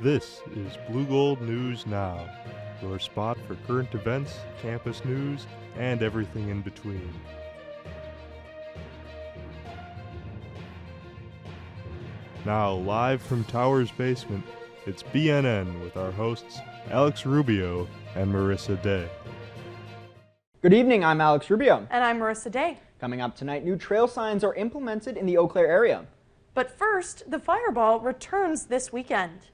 This is Blue Gold News Now, your spot for current events, campus news, and everything in between. Now, live from Tower's basement, it's BNN with our hosts Alex Rubio and Marissa Day. Good evening, I'm Alex Rubio. And I'm Marissa Day. Coming up tonight, new trail signs are implemented in the Eau Claire area. But first, the Fireball returns this weekend.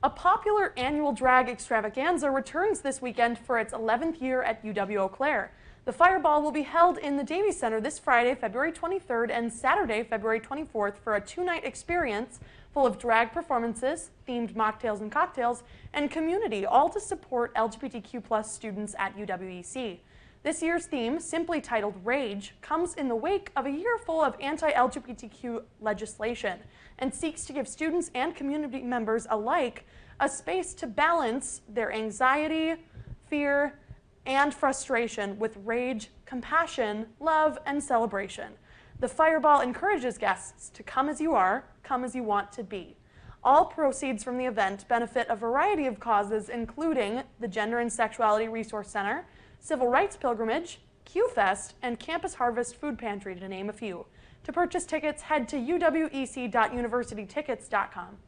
A popular annual drag extravaganza returns this weekend for its 11th year at UW Eau Claire. The Fireball will be held in the Davies Center this Friday, February 23rd and Saturday, February 24th for a two-night experience full of drag performances, themed mocktails and cocktails, and community, all to support LGBTQ+ students at UWEC. This year's theme, simply titled Rage, comes in the wake of a year full of anti-LGBTQ legislation and seeks to give students and community members alike a space to balance their anxiety, fear, and frustration with rage, compassion, love, and celebration. The Fireball encourages guests to come as you are, come as you want to be. All proceeds from the event benefit a variety of causes, including the Gender and Sexuality Resource Center, Civil Rights Pilgrimage, Q-Fest, and Campus Harvest Food Pantry, to name a few. To purchase tickets, head to uwec.universitytickets.com.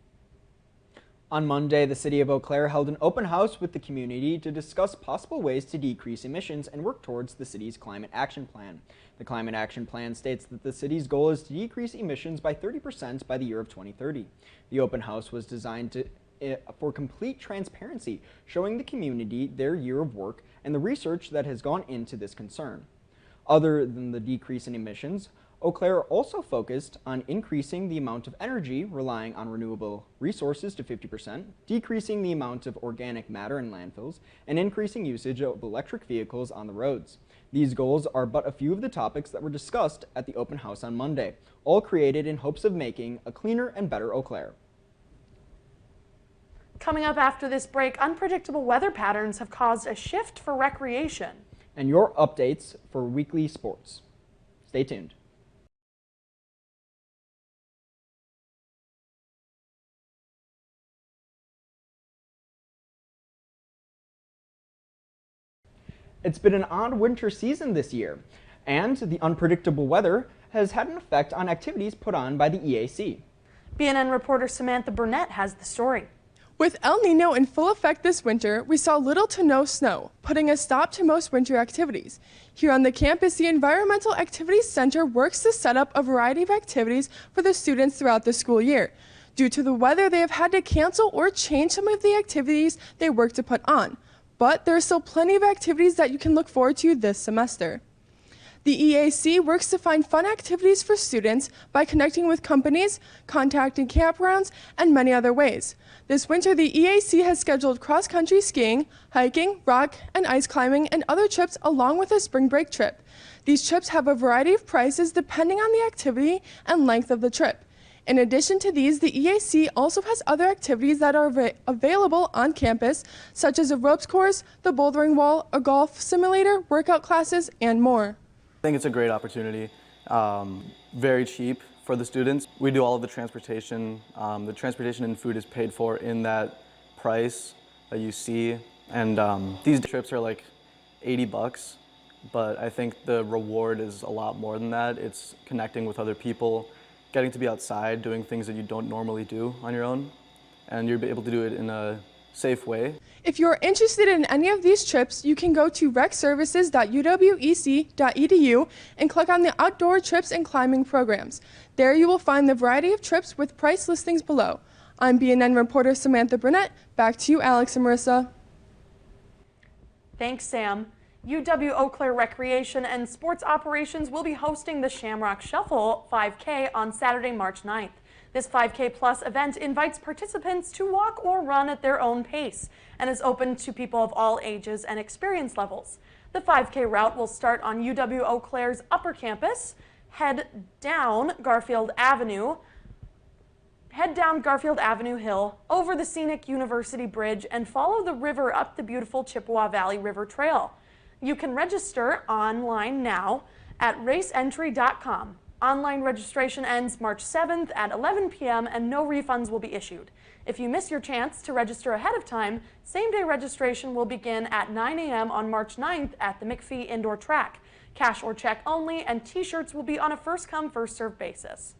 On Monday, the City of Eau Claire held an open house with the community to discuss possible ways to decrease emissions and work towards the city's climate action plan. The climate action plan states that the city's goal is to decrease emissions by 30% by the year of 2030. The open house was designed for complete transparency, showing the community their year of work and the research that has gone into this concern. Other than the decrease in emissions, Eau Claire also focused on increasing the amount of energy relying on renewable resources to 50%, decreasing the amount of organic matter in landfills, and increasing usage of electric vehicles on the roads. These goals are but a few of the topics that were discussed at the open house on Monday, all created in hopes of making a cleaner and better Eau Claire. Coming up after this break, unpredictable weather patterns have caused a shift for recreation. And your updates for weekly sports. Stay tuned. It's been an odd winter season this year, and the unpredictable weather has had an effect on activities put on by the EAC. BNN reporter Samantha Burnett has the story. With El Nino in full effect this winter, we saw little to no snow, putting a stop to most winter activities. Here on the campus, the Environmental Activities Center works to set up a variety of activities for the students throughout the school year. Due to the weather, they have had to cancel or change some of the activities they work to put on. But there are still plenty of activities that you can look forward to this semester. The EAC works to find fun activities for students by connecting with companies, contacting campgrounds, and many other ways. This winter, the EAC has scheduled cross-country skiing, hiking, rock and ice climbing, and other trips along with a spring break trip. These trips have a variety of prices depending on the activity and length of the trip. In addition to these, the EAC also has other activities that are available on campus, such as a ropes course, the bouldering wall, a golf simulator, workout classes, and more. I think it's a great opportunity, very cheap for the students. We do all of the transportation. The transportation and food is paid for in that price that you see. And these trips are like $80, but I think the reward is a lot more than that. It's connecting with other people, getting to be outside, doing things that you don't normally do on your own, and you're able to do it in a safe way. If you're interested in any of these trips, you can go to recservices.uwec.edu and click on the Outdoor Trips and Climbing programs. There you will find the variety of trips with price listings below. I'm BNN reporter Samantha Burnett. Back to you, Alex and Marissa. Thanks, Sam. UW Eau Claire Recreation and Sports Operations will be hosting the Shamrock Shuffle 5K on Saturday, March 9th. This 5K Plus event invites participants to walk or run at their own pace and is open to people of all ages and experience levels. The 5K route will start on UW Eau Claire's upper campus, head down Garfield Avenue Hill, over the scenic University Bridge, and follow the river up the beautiful Chippewa Valley River Trail. You can register online now at raceentry.com. Online registration ends March 7th at 11 p.m. and no refunds will be issued. If you miss your chance to register ahead of time, same-day registration will begin at 9 a.m. on March 9th at the McPhee Indoor Track. Cash or check only, and t-shirts will be on a first-come, first-served basis.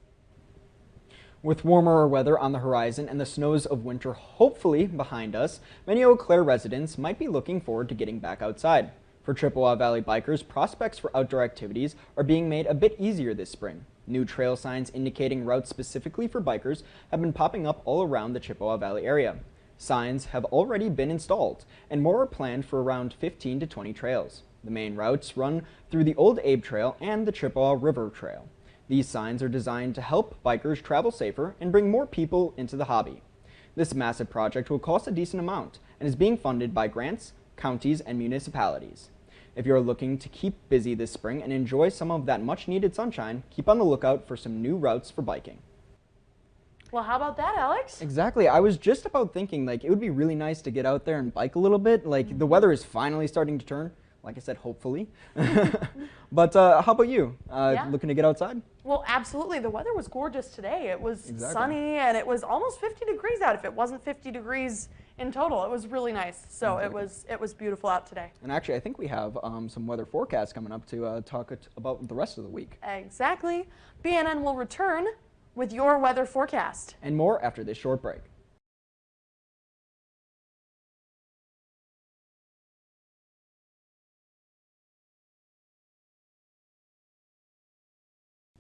With warmer weather on the horizon and the snows of winter hopefully behind us, many Eau Claire residents might be looking forward to getting back outside. For Chippewa Valley bikers, prospects for outdoor activities are being made a bit easier this spring. New trail signs indicating routes specifically for bikers have been popping up all around the Chippewa Valley area. Signs have already been installed, and more are planned for around 15 to 20 trails. The main routes run through the Old Abe Trail and the Chippewa River Trail. These signs are designed to help bikers travel safer and bring more people into the hobby. This massive project will cost a decent amount and is being funded by grants, counties, and municipalities. If you're looking to keep busy this spring and enjoy some of that much-needed sunshine, keep on the lookout for some new routes for biking. Well, how about that, Alex? Exactly. I was just about thinking, like, it would be really nice to get out there and bike a little bit. Like, the weather is finally starting to turn. Like I said, hopefully. But how about you? Looking to get outside? Well, absolutely. The weather was gorgeous today. It was sunny and it was almost 50 degrees out. If it wasn't 50 degrees in total, it was really nice. So it was beautiful out today. And actually, I think we have some weather forecasts coming up to talk about the rest of the week. Exactly. BNN will return with your weather forecast. And more after this short break.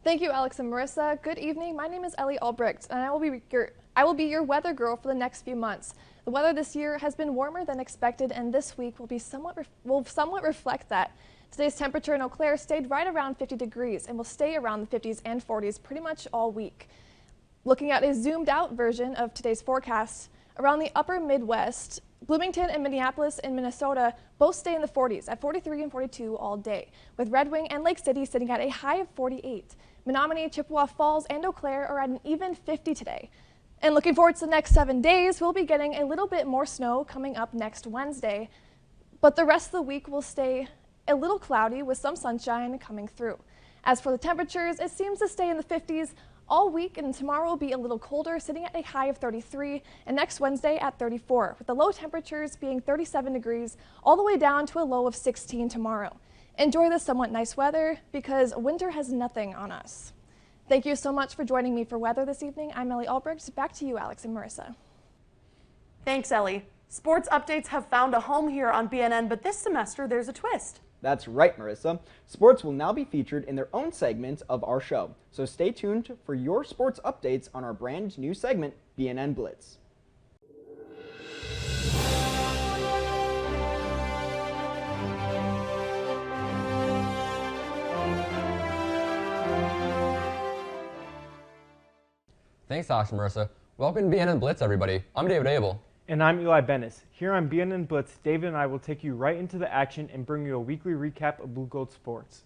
Thank you, Alex and Marissa. Good evening. My name is Ellie Albrecht, and I will be your weather girl for the next few months. The weather this year has been warmer than expected, and this week will somewhat reflect that. Today's temperature in Eau Claire stayed right around 50 degrees and will stay around the 50s and 40s pretty much all week. Looking at a zoomed-out version of today's forecast, around the upper Midwest, Bloomington and Minneapolis in Minnesota both stay in the 40s at 43 and 42 all day, with Red Wing and Lake City sitting at a high of 48. Menominee, Chippewa Falls, and Eau Claire are at an even 50 today. And looking forward to the next 7 days, we'll be getting a little bit more snow coming up next Wednesday, but the rest of the week will stay a little cloudy with some sunshine coming through. As for the temperatures, it seems to stay in the 50s all week, and tomorrow will be a little colder, sitting at a high of 33, and next Wednesday at 34, with the low temperatures being 37 degrees all the way down to a low of 16 tomorrow. Enjoy this somewhat nice weather because winter has nothing on us. Thank you so much for joining me for weather this evening. I'm Ellie Albrecht. Back to you, Alex and Marissa. Thanks, Ellie. Sports updates have found a home here on BNN, but this semester there's a twist. That's right, Marissa. Sports will now be featured in their own segment of our show. So stay tuned for your sports updates on our brand new segment, BNN Blitz. Thanks, Alex and Marissa. Welcome to BNN Blitz, everybody. I'm David Abel. And I'm Eli Bennis. Here on BNN Blitz, David and I will take you right into the action and bring you a weekly recap of Blue Gold sports.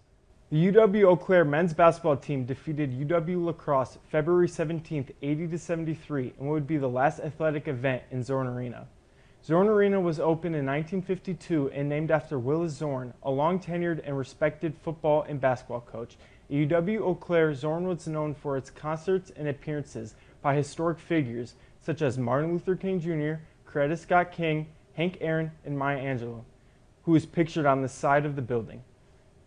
The UW Eau Claire men's basketball team defeated UW La Crosse February 17th, 80-73, in what would be the last athletic event in Zorn Arena. Zorn Arena was opened in 1952 and named after Willis Zorn, a long-tenured and respected football and basketball coach. At UW Eau Claire, Zorn was known for its concerts and appearances by historic figures such as Martin Luther King Jr., Coretta Scott King, Hank Aaron, and Maya Angelou, who is pictured on the side of the building.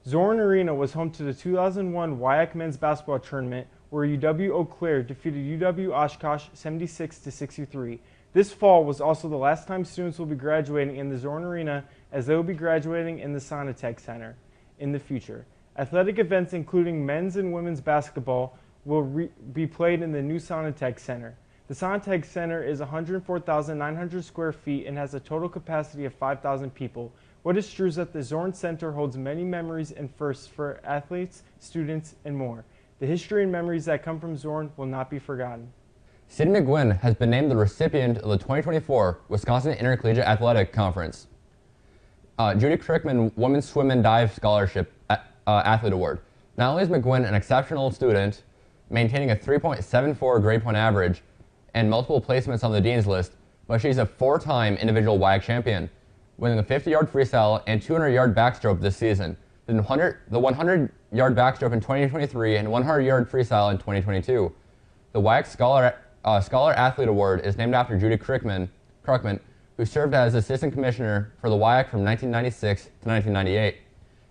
Zorn Arena was home to the 2001 WIAC men's basketball tournament where UW Eau Claire defeated UW Oshkosh 76-63. This fall was also the last time students will be graduating in the Zorn Arena, as they will be graduating in the Sonotech Center in the future. Athletic events including men's and women's basketball will be played in the new Sonotech Center. The Sonotech Center is 104,900 square feet and has a total capacity of 5,000 people. What is true is that the Zorn Center holds many memories and firsts for athletes, students, and more. The history and memories that come from Zorn will not be forgotten. Sid McGuinn has been named the recipient of the 2024 Wisconsin Intercollegiate Athletic Conference Judy Crickman Women's Swim and Dive Scholarship Athlete Award. Not only is McGuinn an exceptional student, maintaining a 3.74 grade point average and multiple placements on the Dean's List, but she's a four-time individual WIAC champion, winning the 50-yard freestyle and 200-yard backstroke this season. the 100-yard backstroke in 2023, and 100-yard freestyle in 2022. The WIAC Scholar Athlete Award is named after Judy Krukman, who served as assistant commissioner for the WIAC from 1996 to 1998,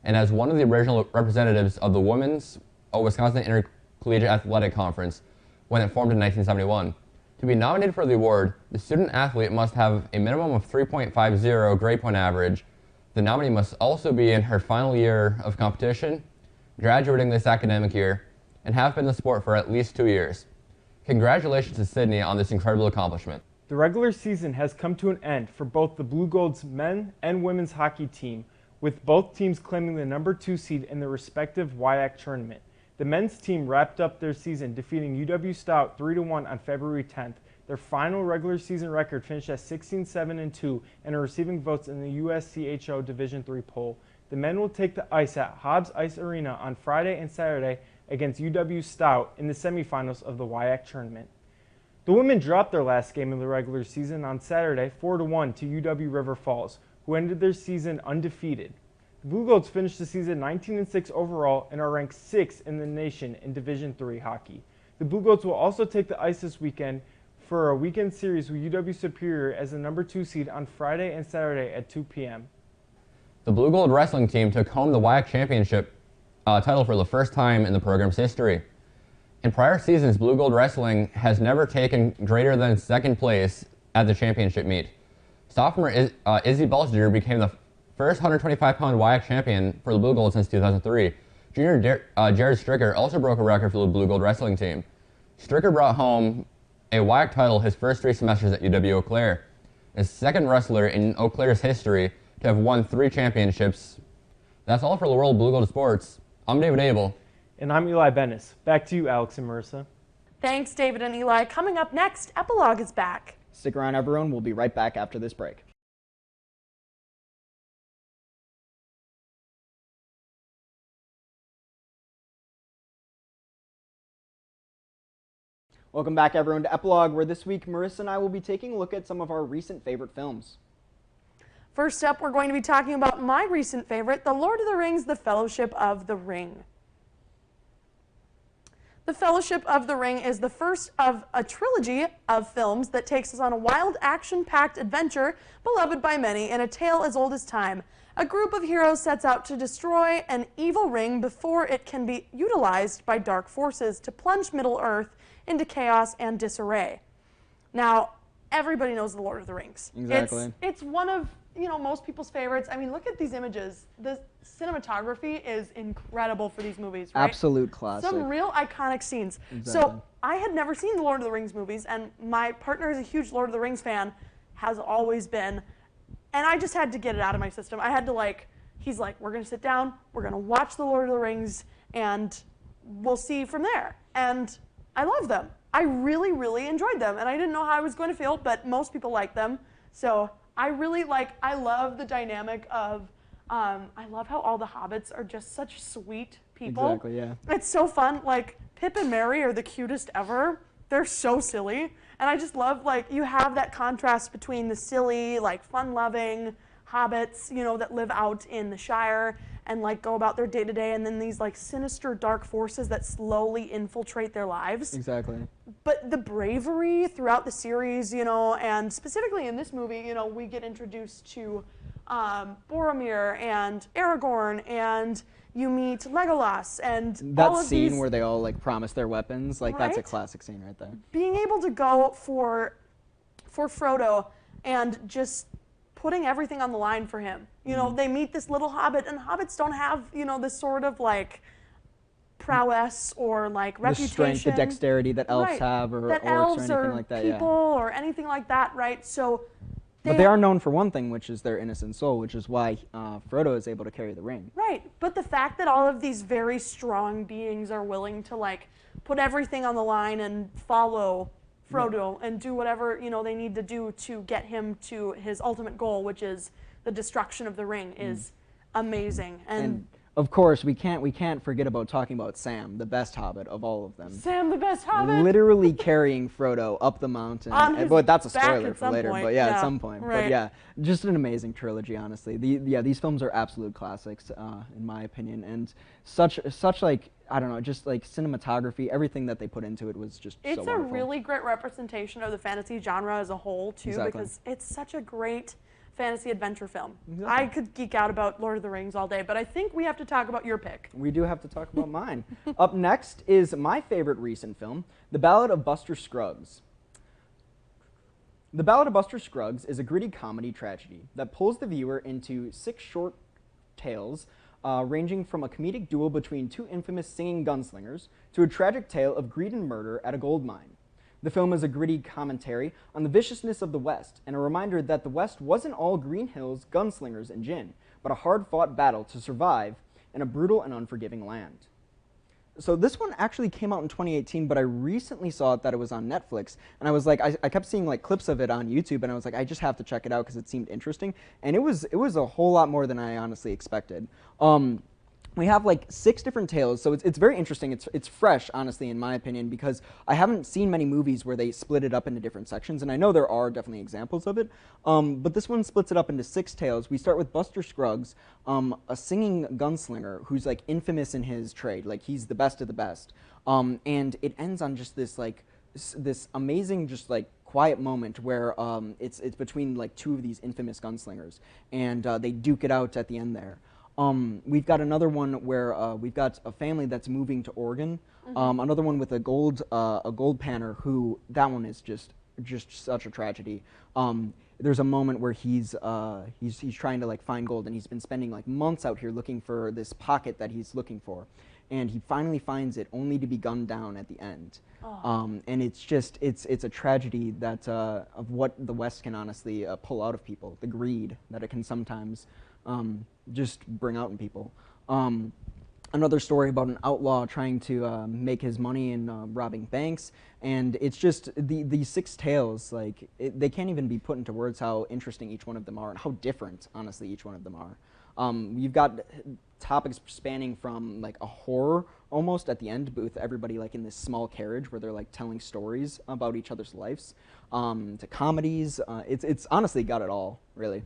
and as one of the original representatives of the Women's Wisconsin Intercollegiate Athletic Conference when it formed in 1971. To be nominated for the award, the student athlete must have a minimum of 3.50 grade point average. The nominee must also be in her final year of competition, graduating this academic year, and have been in the sport for at least 2 years. Congratulations to Sydney on this incredible accomplishment. The regular season has come to an end for both the Blue Gold's men and women's hockey team, with both teams claiming the number 2 seed in their respective WIAC tournament. The men's team wrapped up their season defeating UW Stout 3-1 on February 10th. Their final regular season record finished at 16-7-2 and are receiving votes in the USCHO Division III poll. The men will take the ice at Hobbs Ice Arena on Friday and Saturday against UW Stout in the semifinals of the WIAC tournament. The women dropped their last game of the regular season on Saturday 4-1 to UW River Falls, who ended their season undefeated. The Blue Golds finished the season 19-6 overall and are ranked 6th in the nation in Division III hockey. The Blue Golds will also take the ice this weekend for a weekend series with UW Superior as the number 2 seed on Friday and Saturday at 2 p.m. The Blue Gold wrestling team took home the WIAC championship title for the first time in the program's history. In prior seasons, Blue Gold Wrestling has never taken greater than second place at the championship meet. Sophomore Izzy Belsinger became the first 125-pound WIAC champion for the Blue Gold since 2003. Junior Jared Stricker also broke a record for the Blue Gold wrestling team. Stricker brought home a WIAC title his first 3 semesters at UW Eau Claire, the second wrestler in Eau Claire's history to have won 3 championships. That's all for the World Blue Gold Sports. I'm David Abel. And I'm Eli Bennis. Back to you, Alex and Marissa. Thanks, David and Eli. Coming up next, Epilogue is back. Stick around, everyone. We'll be right back after this break. Welcome back, everyone, to Epilogue, where this week Marissa and I will be taking a look at some of our recent favorite films. First up, we're going to be talking about my recent favorite, The Lord of the Rings, The Fellowship of the Ring. The Fellowship of the Ring is the first of a trilogy of films that takes us on a wild, action-packed adventure beloved by many in a tale as old as time. A group of heroes sets out to destroy an evil ring before it can be utilized by dark forces to plunge Middle-earth into chaos and disarray. Now, everybody knows The Lord of the Rings. Exactly. It's one of, most people's favorites. I mean, look at these images. The cinematography is incredible for these movies, right? Absolute classic. Some real iconic scenes. Exactly. So I had never seen the Lord of the Rings movies, and my partner is a huge Lord of the Rings fan, has always been, and I just had to get it out of my system. I had to he's like, we're gonna sit down, we're gonna watch the Lord of the Rings, and we'll see from there. And I love them. I really, really enjoyed them, and I didn't know how I was going to feel, but most people like them. So I love the dynamic of, I love how all the hobbits are just such sweet people. Exactly, yeah. It's so fun. Pip and Merry are the cutest ever. They're so silly. And I just love, you have that contrast between the silly, fun-loving hobbits, that live out in the Shire and go about their day-to-day, and then these sinister dark forces that slowly infiltrate their lives. Exactly. But the bravery throughout the series, and specifically in this movie, we get introduced to Boromir and Aragorn, and you meet Legolas, and that all of scene these, where they all promise their weapons, that's a Right? classic scene right there. Being able to go for Frodo and just putting everything on the line for him. They meet this little hobbit, and hobbits don't have, this sort of prowess or reputation. The strength, the dexterity that elves Right. have, or that orcs elves or anything or like that. people or anything like that, right? So But they are known for one thing, which is their innocent soul, which is why Frodo is able to carry the ring. Right, but the fact that all of these very strong beings are willing to put everything on the line and follow Frodo and do whatever they need to do to get him to his ultimate goal, which is the destruction of the ring, is amazing. And Of course, we can't forget about talking about Sam, the best hobbit of all of them. Sam, the best hobbit. Literally carrying Frodo up the mountain. But that's a spoiler for later. Point. But yeah, at some point. Right. But yeah, just an amazing trilogy, honestly. These films are absolute classics, in my opinion, and such like, I don't know, just like cinematography, everything that they put into it was just so wonderful. It's a really great representation of the fantasy genre as a whole too, Exactly. because it's such a great fantasy adventure film. Exactly. I could geek out about Lord of the Rings all day, but I think we have to talk about your pick. We do have to talk about mine. Up next is my favorite recent film, The Ballad of Buster Scruggs. The Ballad of Buster Scruggs is a gritty comedy tragedy that pulls the viewer into 6 short tales ranging from a comedic duel between 2 infamous singing gunslingers to a tragic tale of greed and murder at a gold mine. The film is a gritty commentary on the viciousness of the West and a reminder that the West wasn't all green hills, gunslingers, and gin, but a hard-fought battle to survive in a brutal and unforgiving land. So this one actually came out in 2018, but I recently saw that it was on Netflix, and I was like, I kept seeing like clips of it on YouTube, and I was like, I just have to check it out because it seemed interesting, and it was a whole lot more than I honestly expected. We have like 6 different tales, so it's very interesting. It's fresh, honestly, in my opinion, because I haven't seen many movies where they split it up into different sections, and I know there are definitely examples of it, but this one splits it up into 6 tales. We start with Buster Scruggs, a singing gunslinger who's like infamous in his trade, like he's the best of the best, and it ends on just this like this amazing just like quiet moment where it's between like 2 of these infamous gunslingers, and they duke it out at the end there. We've got another one where we've got a family that's moving to Oregon. Another one with a gold panner who, that one is just such a tragedy. There's a moment where he's trying to like find gold, and he's been spending like months out here looking for this pocket that he's looking for, and he finally finds it, only to be gunned down at the end. And it's a tragedy that of what the West can honestly pull out of people, the greed that it can sometimes just bring out in people. Another story about an outlaw trying to make his money in robbing banks, and it's just these 6 tales, like they can't even be put into words how interesting each one of them are and how different, honestly, each one of them are. You've got topics spanning from like a horror almost at the end, but with everybody like in this small carriage where they're like telling stories about each other's lives, to comedies. It's honestly got it all, really.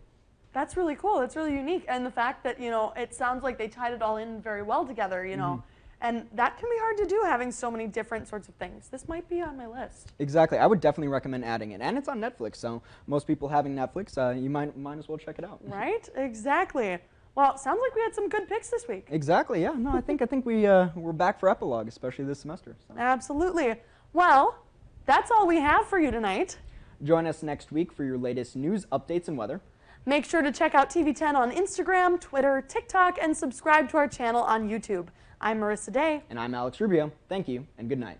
That's really cool. That's really unique. And the fact that, you know, it sounds like they tied it all in very well together, you know. And that can be hard to do, having so many different sorts of things. This might be on my list. Exactly. I would definitely recommend adding it. And it's on Netflix, so most people having Netflix, you might as well check it out. Right? Exactly. Well, it sounds like we had some good picks this week. Exactly, yeah. No, I think we're back for Epilogue, especially this semester. So. Absolutely. Well, that's all we have for you tonight. Join us next week for your latest news, updates, and weather. Make sure to check out TV10 on Instagram, Twitter, TikTok, and subscribe to our channel on YouTube. I'm Marissa Day. And I'm Alex Rubio. Thank you, and good night.